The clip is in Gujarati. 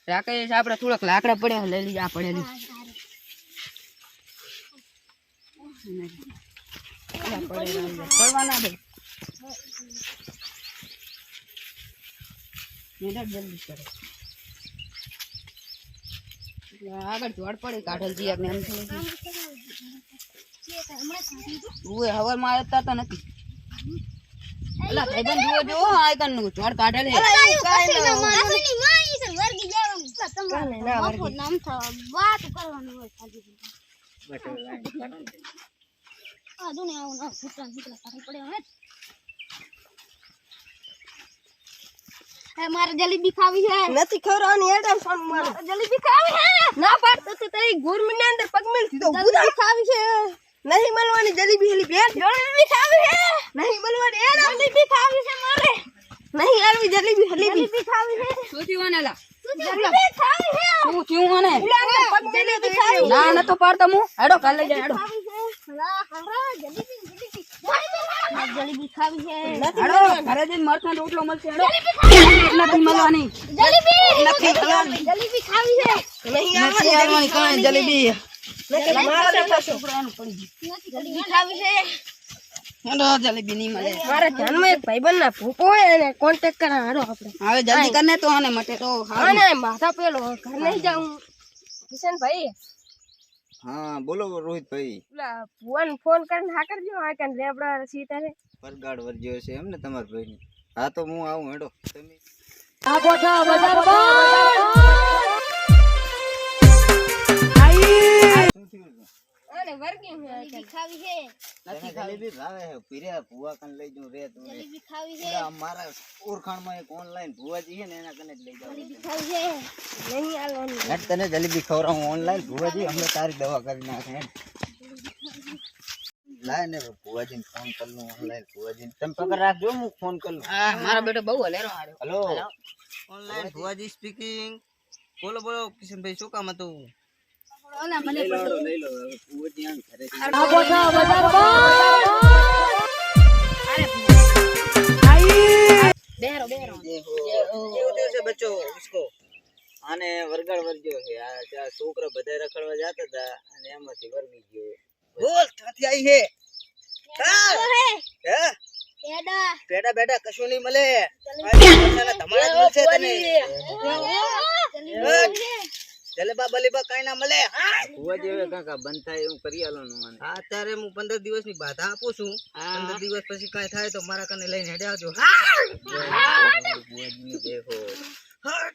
રાકેશ આપણે થોડાક લાકડા પડ્યા લઈ લીધા પડેલી પડવાના ભાઈ જલ્દી કરે આગળ જોડ પડે કાઢલ જી આપણે એમ ઓય હવાર માં આવતા તો નથી અલા ભાઈબંધ જુઓ જો આ કન નું જોડ કાઢેલ હે માસની માઈ છે વર્ગી જવાનું તમારે નામ થા વાત કરવાનું હોય ખાલી આ દુને આવું ના ફૂટલા ફૂટલા કરી પડ્યો હે મારે જલેબી ખાવી છે નથી ખવરાવાની એડમ ફોન મારે જલેબી ખાવી છે ના પાડતો તો તારી ગુરમી ની અંદર પગ મેલ દીધો જલેબી ખાવી છે નહીં મળવાની જલેબી હેલી બેન જલેબી ખાવી છે નહીં મળવાની એડમ જલેબી ખાવી છે મારે નહીં આલવી જલેબી હેલી જલેબી ખાવી છે શું થયું ને લા જલેબી ખાવી છે શું થયું મને જલેબી ખાવી ના ન તો પાડતો હું હેડો કાલ લઈ જા હેડો લા ખરા જલેબી જલેબી ખાવી છે હેડો ઘરે જઈને મરચાં રોટલો મળશે હેડો નથી મળવાની જલેબી નથી મળવાની જલેબી ખાવી છે નહીં નથી આવવાની કાંઈ જલેબી મારે છોકરાનું પડી જલેબી ખાવી છે ગયું હેડો જલેબી નહીં મળે મારા ધ્યાનમાં એક ભાઈબંધ ના ભૂપો હોય એને કોન્ટેક્ટ કરા હારો આપણે હવે જલ્દી કરને તો આને મટે તો અને માથા પેલો ઘર નહીં જાઉં કિશન ભાઈ हाँ बोलो रोहित भाई પેલા ભુવન ફોન કરીને હા કરજો આ કે લેબડા સીતા રે પરગાડ વર્જ્યો છે એમ ને તમારા ભાઈ હા તો હું આવું હેડો તમે આ બોઠા બજાર અને વર્ગી જલેબી ખાવી છે તને જલેબી ભાવે હે પીરે ભુવા કન લઈ જઉં રે તું જલેબી ખાવી છે મારા ઓળખાણમાં એક ઓનલાઈન ભુવાજી છે ને એના કને જ લઈ જાવ જલેબી ખાવી છે નહીં આલવાની હેડ તને જલેબી ખવડાવું ઓનલાઈન ભુવાજી હમણાં તારી દવા કરી નાખે હેડ લાય ને ભુવાજીને ફોન કર લઉં ઓનલાઈન ભુવાજીને તમે પકડ રાખજો હું ફોન કર લઉં હા મારો બેટો બહુ હલેરો હાર્યો હેલો ઓનલાઈન ભુવાજી સ્પીકિંગ બોલો બોલો કિશનભાઈ શું કામ હતું ઓલા મને લઈ લો હવે ભુવાજી આમ ઘરે આ બોઠા બજાર બેરો બેરો કેવું થયું છે બચ્ચો ઉસકો આને વરગાડ વર્જ્યો છે આ ત્યાં છોકરા બધા રખડવા જતા હતા અને એમાંથી વર્ગી ગયો બોલ ક્યાંથી આવી છે હે પેડા બેટા બેટા કશું નહીં મળે તમારા જ મળશે તને જલેબા બલેબા કઈ ના મળે ભુવાજી હવે કાકા બંધ થાય એવું કરી આલવાનું મને હા અત્યારે હું 15 દિવસની બાધા આપું છું 15 દિવસ પછી કઈ થાય તો મારા કને લઈને હેડે આવજો ભુવાજીને દેખો હટ